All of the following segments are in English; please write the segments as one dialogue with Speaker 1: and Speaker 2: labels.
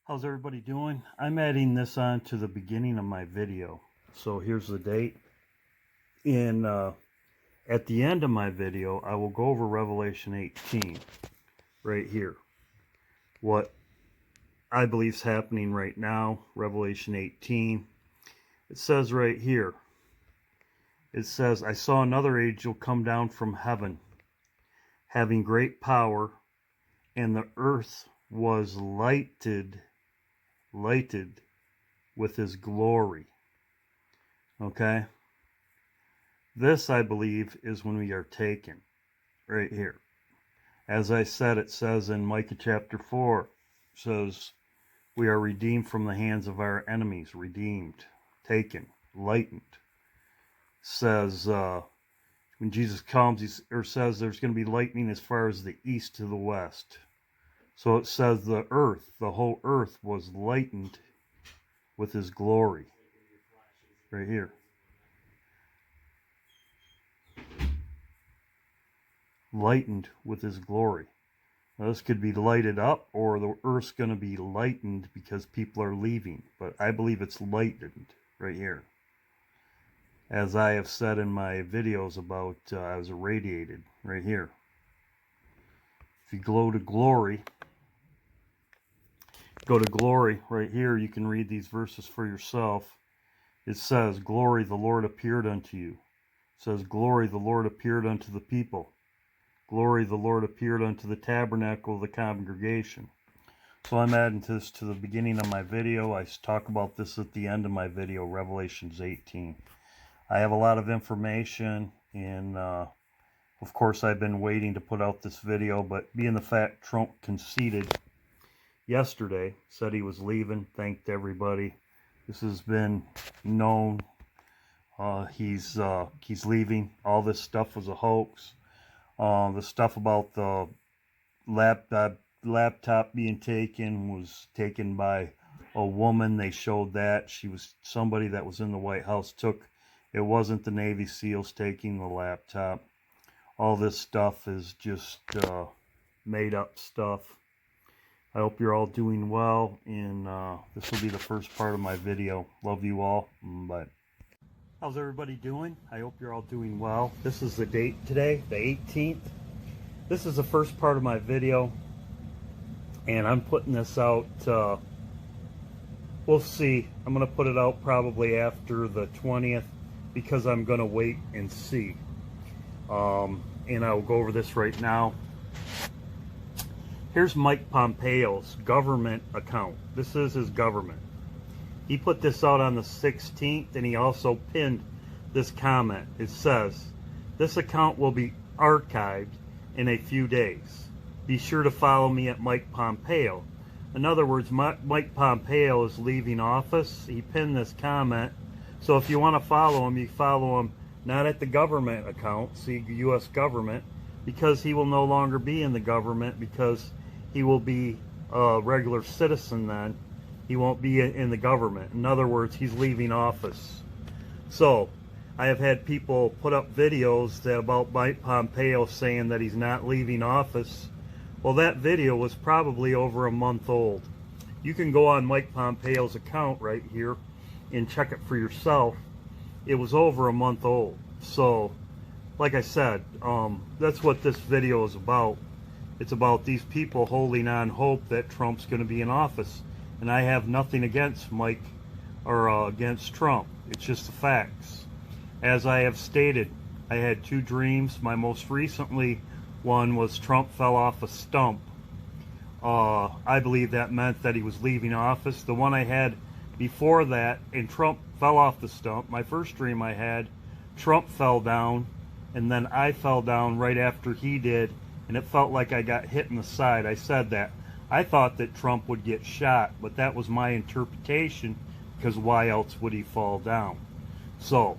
Speaker 1: How's everybody doing? I'm adding this on to the beginning of my video. So here's the date. At the end of my video, I will go over Revelation 18 right here. What I believe is happening right now, Revelation 18. It says right here, it says, I saw another angel come down from heaven, having great power, and the earth was lighted with his glory. Okay? This, I believe, is when we are taken. Right here. As I said, it says in Micah chapter 4, it says, we are redeemed from the hands of our enemies. Redeemed. Taken. Lightened. It says, when Jesus comes, says there's going to be lightning as far as the east to the west. So it says the whole earth was lightened with his glory. Right here. Lightened with his glory. Now, this could be lighted up, or the earth's going to be lightened because people are leaving. But I believe it's lightened right here. As I have said in my videos about I was irradiated right here. If you go to glory right here, you can read these verses for yourself. It says, glory, the Lord appeared unto you. It says, glory, the Lord appeared unto the people. Glory, the Lord appeared unto the tabernacle of the congregation. So I'm adding this to the beginning of my video. I talk about this at the end of my video, Revelations 18. I have a lot of information, and of course I've been waiting to put out this video, but being the fact Trump conceded yesterday, said he was leaving, thanked everybody. This has been known. He's leaving. All this stuff was a hoax. The stuff about the laptop being taken was taken by a woman. They showed that. She was somebody that was in the White House it wasn't the Navy SEALs taking the laptop. All this stuff is just made up stuff. I hope you're all doing well, and this will be the first part of my video. Love you all. Bye. How's everybody doing? I hope you're all doing well. This is the date today, the 18th. This is the first part of my video, and I'm putting this out, we'll see. I'm going to put it out probably after the 20th because I'm going to wait and see. And I'll go over this right now. Here's Mike Pompeo's government account. This is his government. He put this out on the 16th, and he also pinned this comment. It says, this account will be archived in a few days. Be sure to follow me at Mike Pompeo. In other words, Mike Pompeo is leaving office. He pinned this comment. So if you want to follow him, you follow him not at the government account, see U.S. government, because he will no longer be in the government, because he will be a regular citizen then. He won't be in the government. In other words, he's leaving office. So, I have had people put up videos about Mike Pompeo saying that he's not leaving office. Well, that video was probably over a month old. You can go on Mike Pompeo's account right here and check it for yourself. It was over a month old. So, like I said, that's what this video is about. It's about these people holding on hope that Trump's going to be in office. And I have nothing against Mike or against Trump. It's just the facts. As I have stated, I had two dreams. My most recently one was Trump fell off a stump. I believe that meant that he was leaving office. The one I had before that, and Trump fell off the stump. My first dream I had, Trump fell down, and then I fell down right after he did, and it felt like I got hit in the side. I said that. I thought that Trump would get shot, but that was my interpretation, because why else would he fall down? So,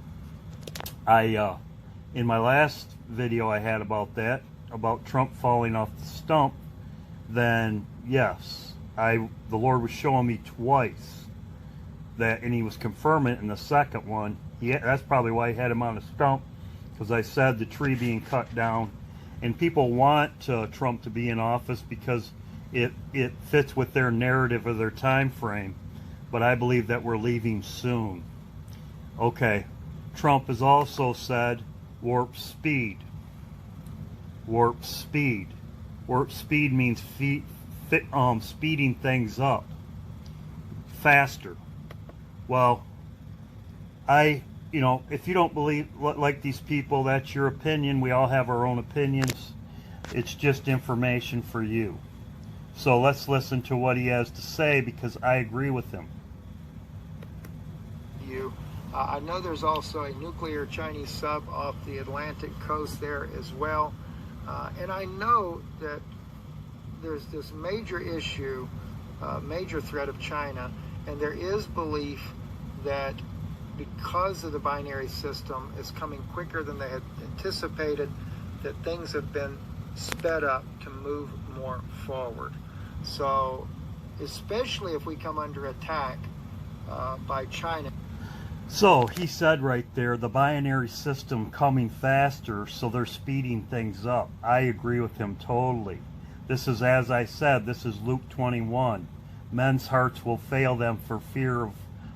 Speaker 1: in my last video I had about that, about Trump falling off the stump, then yes, the Lord was showing me twice that, and he was confirming it in the second one. That's probably why he had him on a stump, because I said the tree being cut down, and people want Trump to be in office because it fits with their narrative of their time frame, but I believe that we're leaving soon. Okay, Trump has also said warp speed. Warp speed. Warp speed means speeding things up faster. Well, if you don't believe like these people, that's your opinion. We all have our own opinions. It's just information for you. So let's listen to what he has to say, because I agree with him.
Speaker 2: I know there's also a nuclear Chinese sub off the Atlantic coast there as well. And I know that there's this major issue, major threat of China, and there is belief that because of the binary system is coming quicker than they had anticipated, that things have been sped up to move more forward. So especially if we come under attack by China.
Speaker 1: So he said right there, the binary system coming faster, so they're speeding things up. I agree with him totally. This is, as I said, this is Luke 21. Men's hearts will fail them for fear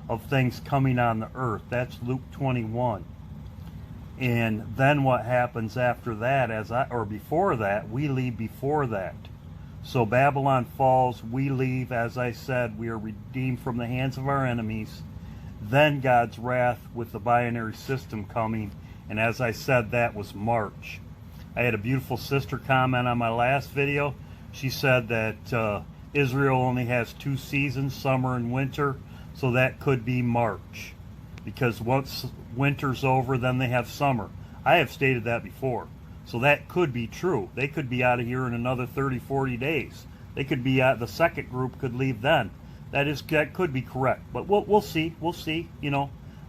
Speaker 1: of things coming on the earth. That's Luke 21. And then what happens after that, or before that, we leave before that. So Babylon falls, we leave, as I said, we are redeemed from the hands of our enemies. Then God's wrath with the binary system coming, and as I said, that was March. I had a beautiful sister comment on my last video. She said that Israel only has 2 seasons, summer and winter, so that could be March. Because once winter's over, then they have summer. I have stated that before. So that could be true. They could be out of here in another 30, 40 days. They could be out, the second group could leave then. That could be correct, but we'll see. We'll see.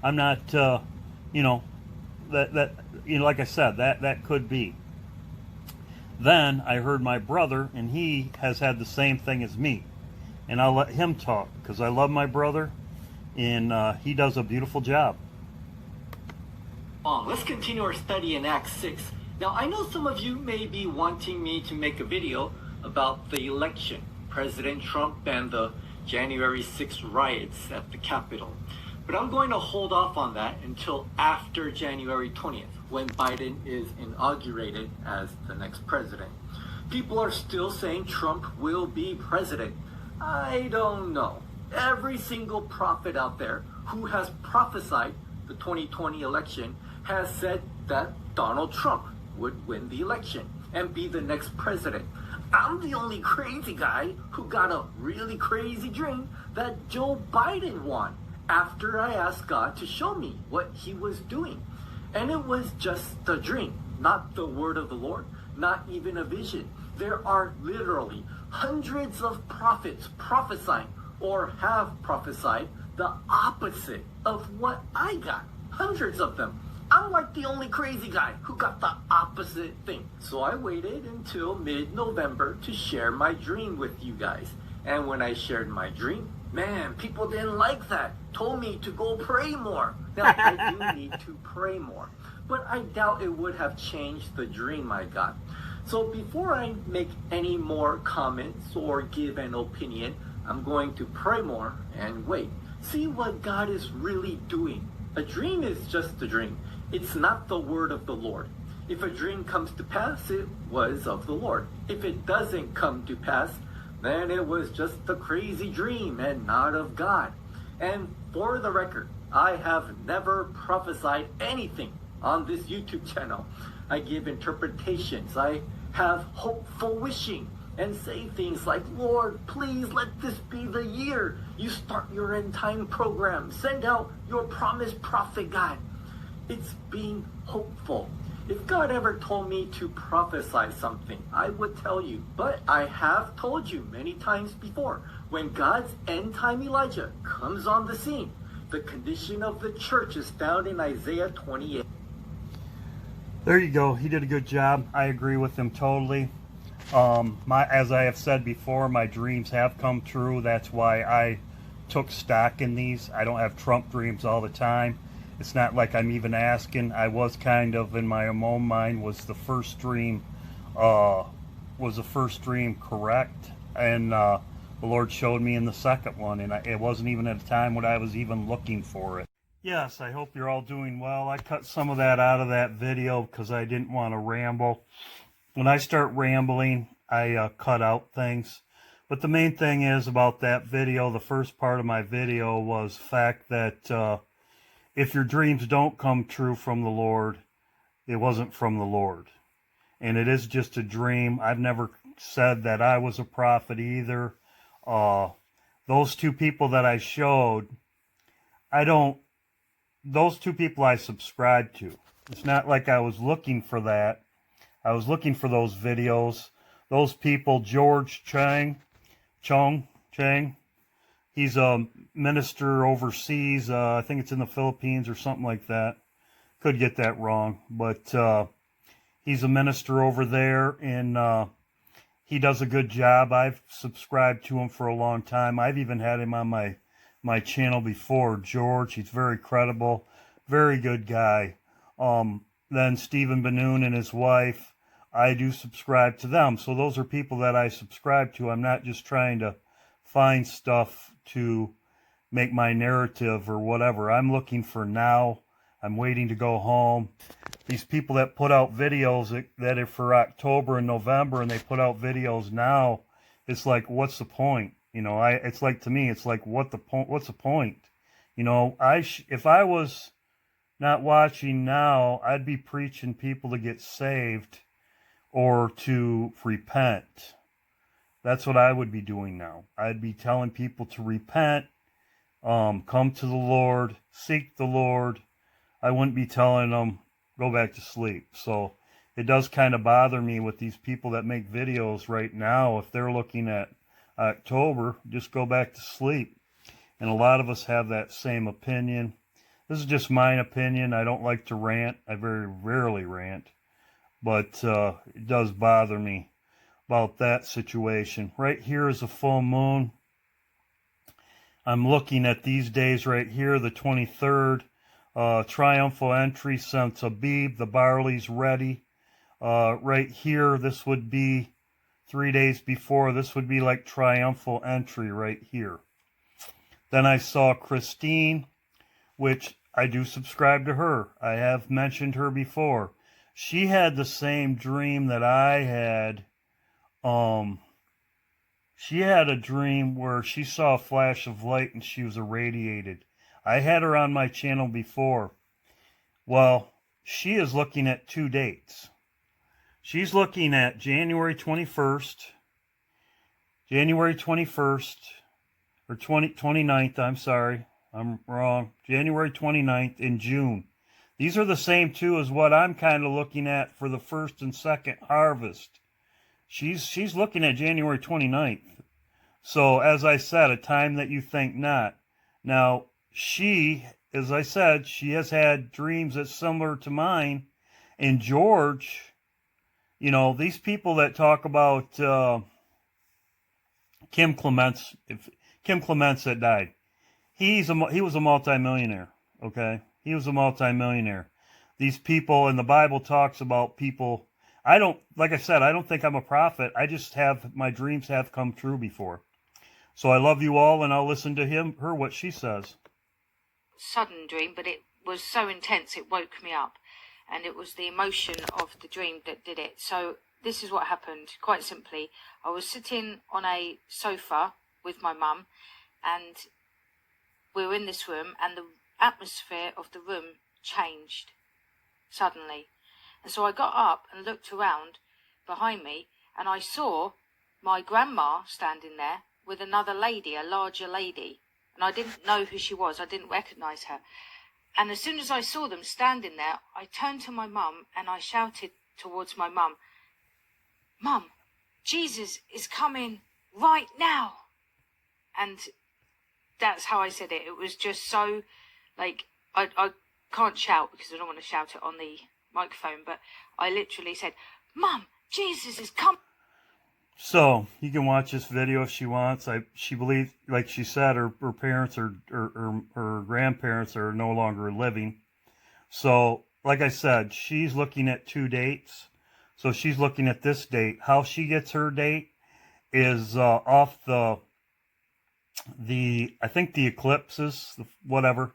Speaker 1: I'm not. Like I said, that could be. Then I heard my brother, and he has had the same thing as me, and I'll let him talk because I love my brother, and he does a beautiful job.
Speaker 3: Let's continue our study in Acts 6. Now, I know some of you may be wanting me to make a video about the election, President Trump and the January 6th riots at the Capitol. But I'm going to hold off on that until after January 20th, when Biden is inaugurated as the next president. People are still saying Trump will be president. I don't know. Every single prophet out there who has prophesied the 2020 election has said that Donald Trump would win the election and be the next president. I'm the only crazy guy who got a really crazy dream that Joe Biden won after I asked God to show me what he was doing. And it was just a dream, not the word of the Lord, not even a vision. There are literally hundreds of prophets prophesying or have prophesied the opposite of what I got. Hundreds of them. I'm like the only crazy guy who got the opposite thing. So I waited until mid-November to share my dream with you guys. And when I shared my dream, man, people didn't like that. Told me to go pray more. Now, I do need to pray more. But I doubt it would have changed the dream I got. So before I make any more comments or give an opinion, I'm going to pray more and wait. See what God is really doing. A dream is just a dream. It's not the word of the Lord. If a dream comes to pass, it was of the Lord. If it doesn't come to pass, then it was just a crazy dream and not of God. And for the record, I have never prophesied anything on this YouTube channel. I give interpretations. I have hopeful wishing and say things like, Lord, please let this be the year you start your end time program. Send out your promised prophet, God. It's being hopeful. If God ever told me to prophesy something, I would tell you. But I have told you many times before, when God's end time Elijah comes on the scene, the condition of the church is found in Isaiah 28.
Speaker 1: There you go. He did a good job. I agree with him totally. As I have said before, my dreams have come true. That's why I took stock in these. I don't have Trump dreams all the time. It's not like I'm even asking. I was kind of, in my own mind, was the first dream correct? and the Lord showed me in the second one, and it wasn't even at a time when I was even looking for it. Yes, I hope you're all doing well. I cut some of that out of that video because I didn't want to ramble. When I start rambling, I cut out things. But the main thing is about that video, the first part of my video was the fact that if your dreams don't come true from the Lord, it wasn't from the Lord. And it is just a dream. I've never said that I was a prophet either. Those two people that I showed, those two people I subscribe to. It's not like I was looking for that. I was looking for those videos. Those people, George Chang, he's a minister overseas. I think it's in the Philippines or something like that. Could get that wrong, but he's a minister over there, and he does a good job. I've subscribed to him for a long time. I've even had him on my channel before. George, he's very credible, very good guy. Then Stephen Benoon and his wife, I do subscribe to them. So those are people that I subscribe to. I'm not just trying to find stuff to make my narrative or whatever. I'm looking for now. I'm waiting to go home. These people that put out videos that are for October and November, and they put out videos now, it's like, what's the point? You know, it's like, to me, it's like, what's the point? You know, if I was not watching now, I'd be preaching people to get saved or to repent. That's what I would be doing now. I'd be telling people to repent, come to the Lord, seek the Lord. I wouldn't be telling them, go back to sleep. So it does kind of bother me with these people that make videos right now. If they're looking at October, just go back to sleep. And a lot of us have that same opinion. This is just my opinion. I don't like to rant. I very rarely rant. But it does bother me about that situation. Right here is a full moon. I'm looking at these days right here, the 23rd. Triumphal entry since Abib, the barley's ready. Right here, this would be 3 days before. This would be like triumphal entry right here. Then I saw Christine, which I do subscribe to her. I have mentioned her before. She had the same dream that I had. She had a dream where she saw a flash of light and she was irradiated. I had her on my channel before. Well, she is looking at 2 dates. She's looking at January 21st, or 29th, I'm sorry, I'm wrong, January 29th in June. These are the same two as what I'm kind of looking at for the first and second harvest. She's looking at January 29th. So, as I said, a time that you think not. Now, she, as I said, she has had dreams that's similar to mine. And George, you know, these people that talk about Kim Clements that died, he was a multimillionaire, okay? He was a multimillionaire. These people, and the Bible talks about people, like I said, I don't think I'm a prophet. I just have, my dreams have come true before. So I love you all, and I'll listen to her, what she says.
Speaker 4: Sudden dream, but it was so intense it woke me up, and it was the emotion of the dream that did it. So this is what happened. Quite simply, I was sitting on a sofa with my mum, and we were in this room, and the atmosphere of the room changed suddenly. And so I got up and looked around behind me, and I saw my grandma standing there with another lady, a larger lady. And I didn't know who she was. I didn't recognize her. And as soon as I saw them standing there, I turned to my mum and I shouted towards my mum, "Mum, Jesus is coming right now." And that's how I said it. It was just so, like, I can't shout because I don't want to shout it on the microphone, but I literally said, "Mum, Jesus is coming."
Speaker 1: So, you can watch this video if she wants. She believes, like she said, her parents or her grandparents are no longer living. So, like I said, she's looking at 2 dates. So she's looking at this date. How she gets her date is off the I think the eclipses, whatever.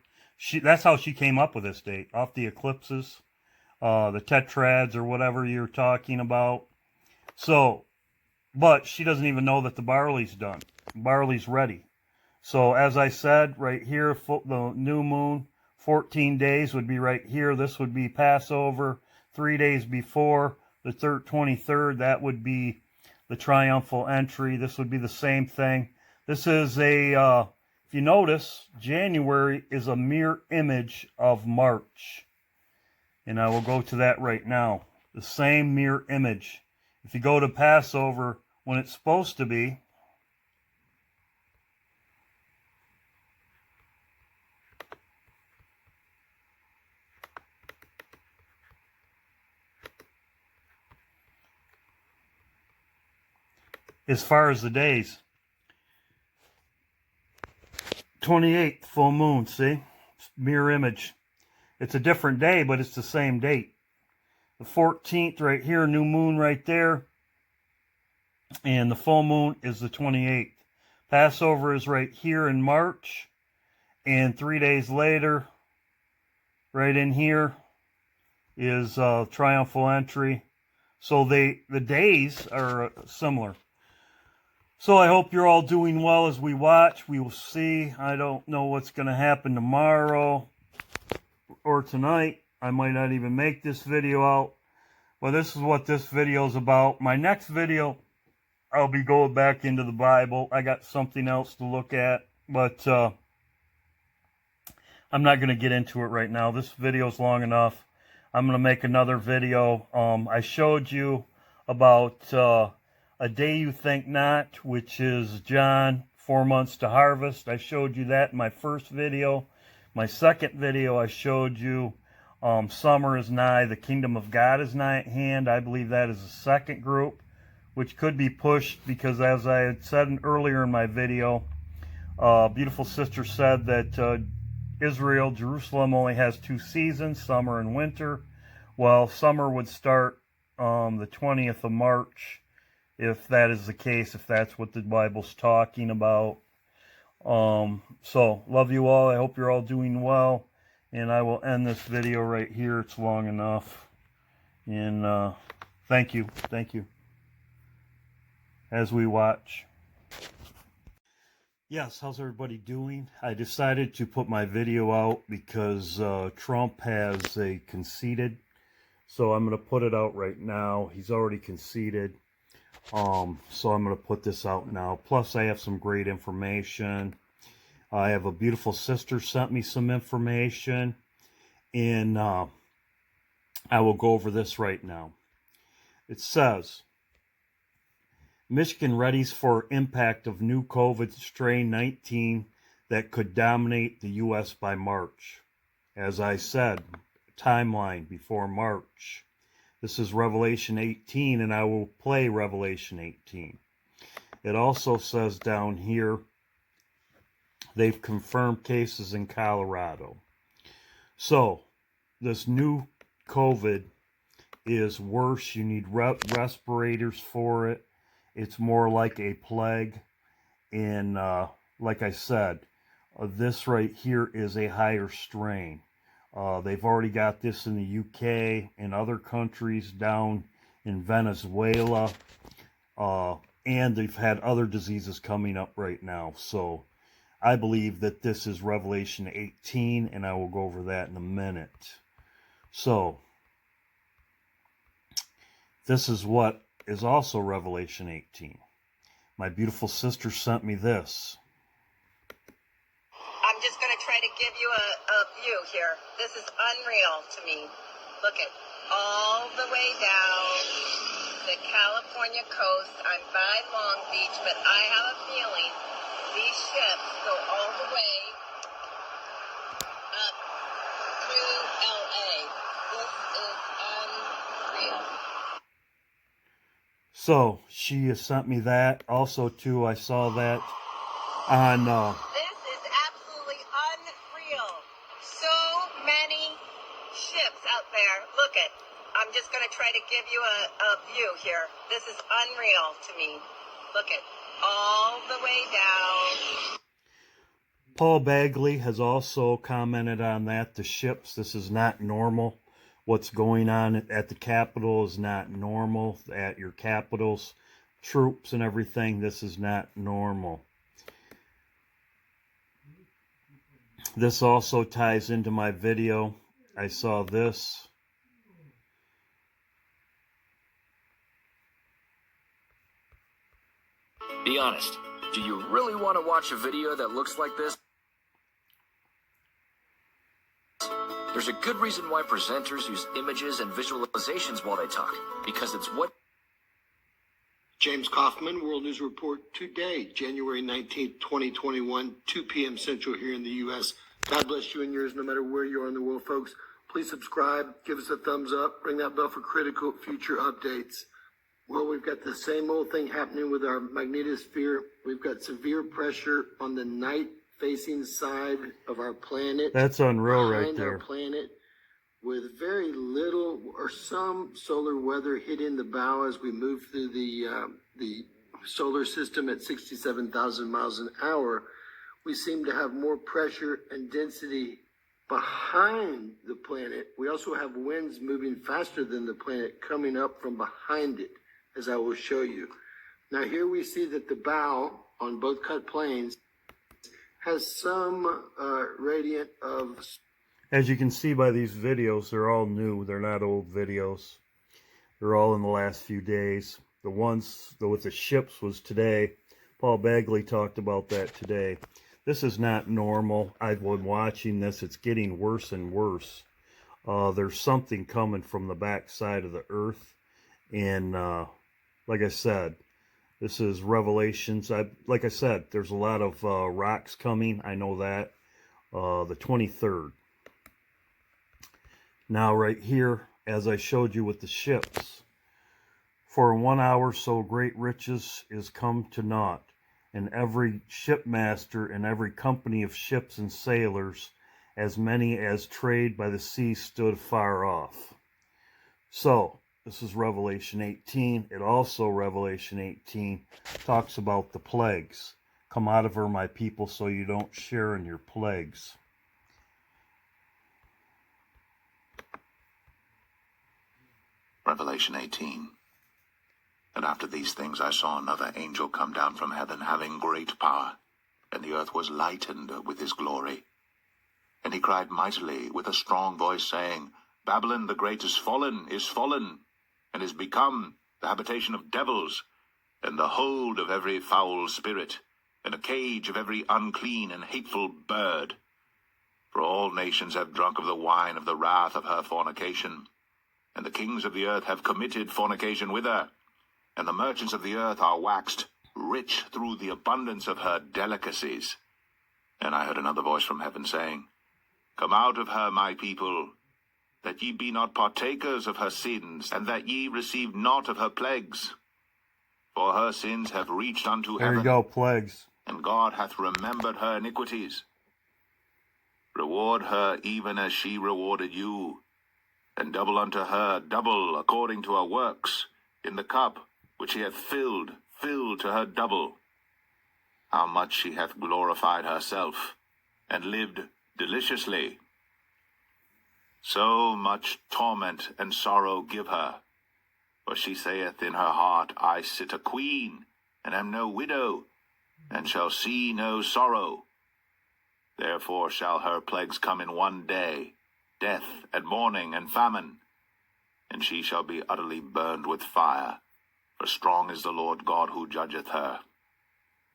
Speaker 1: That's how she came up with this date, off the eclipses, the tetrads or whatever you're talking about. So, but she doesn't even know that the barley's done. Barley's ready. So as I said, right here, the new moon, 14 days would be right here. This would be Passover. 3 days before the 23rd, that would be the triumphal entry. This would be the same thing. This is if you notice, January is a mirror image of March. And I will go to that right now. The same mirror image. If you go to Passover, when it's supposed to be, as far as the days, 28th, full moon, see? Mirror image. It's a different day, but it's the same date. The 14th right here, new moon right there. And the full moon is the 28th. Passover is right here in March. And 3 days later, right in here, is triumphal entry. So the days are similar. So I hope you're all doing well as we watch. We will see. I don't know what's going to happen tomorrow or tonight. I might not even make this video out. But this is what this video is about. My next video, I'll be going back into the Bible. I got something else to look at. But I'm not going to get into it right now. This video is long enough. I'm going to make another video. I showed you about A Day You Think Not, which is John, 4 months to harvest. I showed you that in my first video. My second video, I showed you summer is nigh, the kingdom of God is nigh at hand. I believe that is the second group, which could be pushed because, as I had said earlier in my video, beautiful sister said that Israel, Jerusalem, only has 2 seasons, summer and winter. Well, summer would start the 20th of March, if that is the case, if that's what the Bible's talking about. So, love you all. I hope you're all doing well. And I will end this video right here. It's long enough. And thank you. Thank you. As we watch. Yes, how's everybody doing? I decided to put my video out because Trump has conceded. So I'm going to put it out right now. He's already conceded. So I'm going to put this out now. Plus, I have some great information. I have a beautiful sister sent me some information. And I will go over this right now. It says, Michigan readies for impact of new COVID strain 19 that could dominate the U.S. by March. As I said, timeline before March. This is Revelation 18, and I will play Revelation 18. It also says down here, they've confirmed cases in Colorado. So, this new COVID is worse. You need respirators for it. It's more like a plague. And like I said, this right here is a higher strain. They've already got this in the UK and other countries down in Venezuela. And they've had other diseases coming up right now. So I believe that this is Revelation 18, and I will go over that in a minute. So this is what is also Revelation 18. My beautiful sister sent me this.
Speaker 5: I'm just going to try to give you a view here. This is unreal to me. Look at all the way down the California coast. I'm by Long Beach, but I have a feeling these ships go all the way up through LA. This is unreal.
Speaker 1: So she has sent me that. Also, too, I saw that on...
Speaker 5: This is absolutely unreal. So many ships out there. Look at. I'm just going to try to give you a view here. This is unreal to me. Look at. all the way down.
Speaker 1: Paul Bagley has also commented on that. The ships, this is not normal. What's going on at the Capitol is not normal. At your capitals, troops and everything, this is not normal. This also ties into my video. I saw this.
Speaker 6: Be honest. Do you really want to watch a video that looks like this? There's a good reason why presenters use images and visualizations while they talk, because it's what...
Speaker 7: James Kaufman, World News Report today, January 19th, 2021, 2 p.m. Central here in the U.S. God bless you and yours no matter where you are in the world, folks. Please subscribe, give us a thumbs up, ring that bell for critical future updates. Well, we've got the same old thing happening with our magnetosphere. We've got severe pressure on the night-facing side of our planet.
Speaker 1: That's unreal right
Speaker 7: behind
Speaker 1: there.
Speaker 7: our planet, with very little or some solar weather hitting the bow as we move through the solar system at 67,000 miles an hour. We seem to have more pressure and density behind the planet. We also have winds moving faster than the planet coming up from behind it, as I will show you. Now here we see that the bow on both cut planes has some radiant of...
Speaker 1: As you can see by these videos, they're all new. They're not old videos. They're all in the last few days. The ones with the ships was today. Paul Bagley talked about that today. This is not normal. I've been watching this. It's getting worse and worse. There's something coming from the back side of the earth. And like I said, this is Revelations. Like I said, there's a lot of rocks coming. I know that. The 23rd. Now right here, as I showed you with the ships, for 1 hour so great riches is come to naught, and every shipmaster and every company of ships and sailors, as many as trade by the sea, stood far off. So, this is Revelation 18. It also, Revelation 18, talks about the plagues. Come out of her, my people, so you don't share in your plagues.
Speaker 8: Revelation 18. And after these things I saw another angel come down from heaven, having great power, and the earth was lightened with his glory. And he cried mightily with a strong voice, saying, Babylon the great is fallen, and is become the habitation of devils, and the hold of every foul spirit, and a cage of every unclean and hateful bird. For all nations have drunk of the wine of the wrath of her fornication, and the kings of the earth have committed fornication with her, and the merchants of the earth are waxed rich through the abundance of her delicacies. And I heard another voice from heaven saying, Come out of her, my people, that ye be not partakers of her sins, and that ye receive not of her plagues. For her sins have reached unto
Speaker 1: There
Speaker 8: heaven.
Speaker 1: you go, plagues.
Speaker 8: And God hath remembered her iniquities. Reward her even as she rewarded you, and double unto her double according to her works, in the cup which she hath filled to her double. How much she hath glorified herself, and lived deliciously. So much torment and sorrow give her. For she saith in her heart, I sit a queen, and am no widow, and shall see no sorrow. Therefore shall her plagues come in one day, death, and mourning, and famine. And she shall be utterly burned with fire, for strong is the Lord God who judgeth her.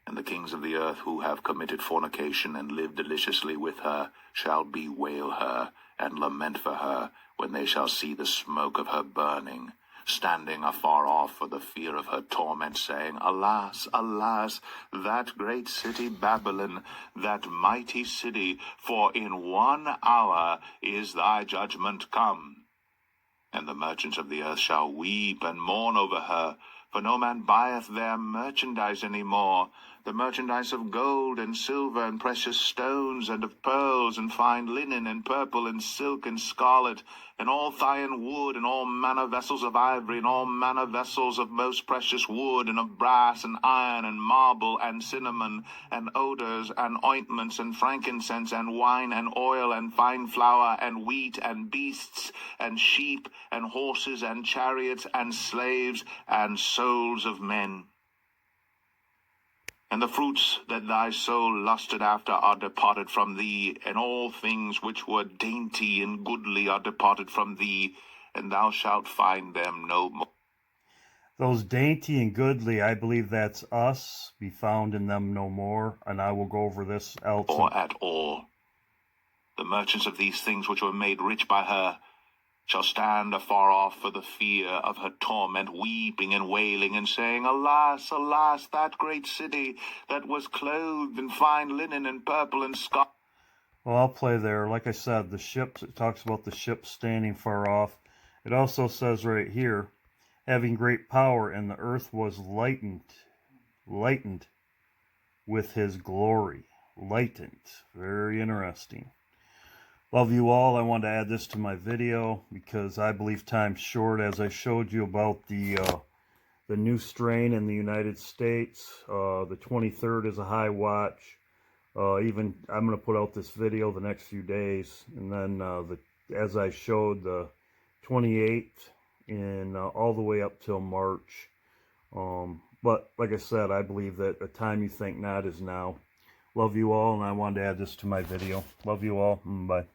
Speaker 8: And the kings of the earth who have committed fornication and lived deliciously with her shall bewail her, and lament for her, when they shall see the smoke of her burning, standing afar off for the fear of her torment, saying, Alas, alas, that great city Babylon, that mighty city, for in 1 hour is thy judgment come. And the merchants of the earth shall weep and mourn over her, for no man buyeth their merchandise any more, the merchandise of gold and silver and precious stones, and of pearls and fine linen and purple and silk and scarlet, and all Thyan wood, and all manner vessels of ivory, and all manner vessels of most precious wood, and of brass and iron and marble and cinnamon, and odors and ointments and frankincense and wine and oil and fine flour and wheat and beasts and sheep and horses and chariots and slaves and souls of men. And the fruits that thy soul lusted after are departed from thee, and all things which were dainty and goodly are departed from thee, and thou shalt find them no more.
Speaker 1: Those dainty and goodly, I believe that's us, be found in them no more, and I will go over this else.
Speaker 8: Or at all. The merchants of these things which were made rich by her shall stand afar off for the fear of her torment, weeping and wailing, and saying, Alas, alas, that great city that was clothed in fine linen and purple and scarlet.
Speaker 1: Well, I'll play there. Like I said, the ships, it talks about the ships standing far off. It also says right here, having great power, and the earth was lightened with his glory. Lightened. Very interesting. Love you all. I wanted to add this to my video because I believe time's short, as I showed you about the new strain in the United States. The 23rd is a high watch. I'm going to put out this video the next few days, and then as I showed, the 28th and all the way up till March. But like I said, I believe that the time you think not is now. Love you all, and I wanted to add this to my video. Love you all. Bye.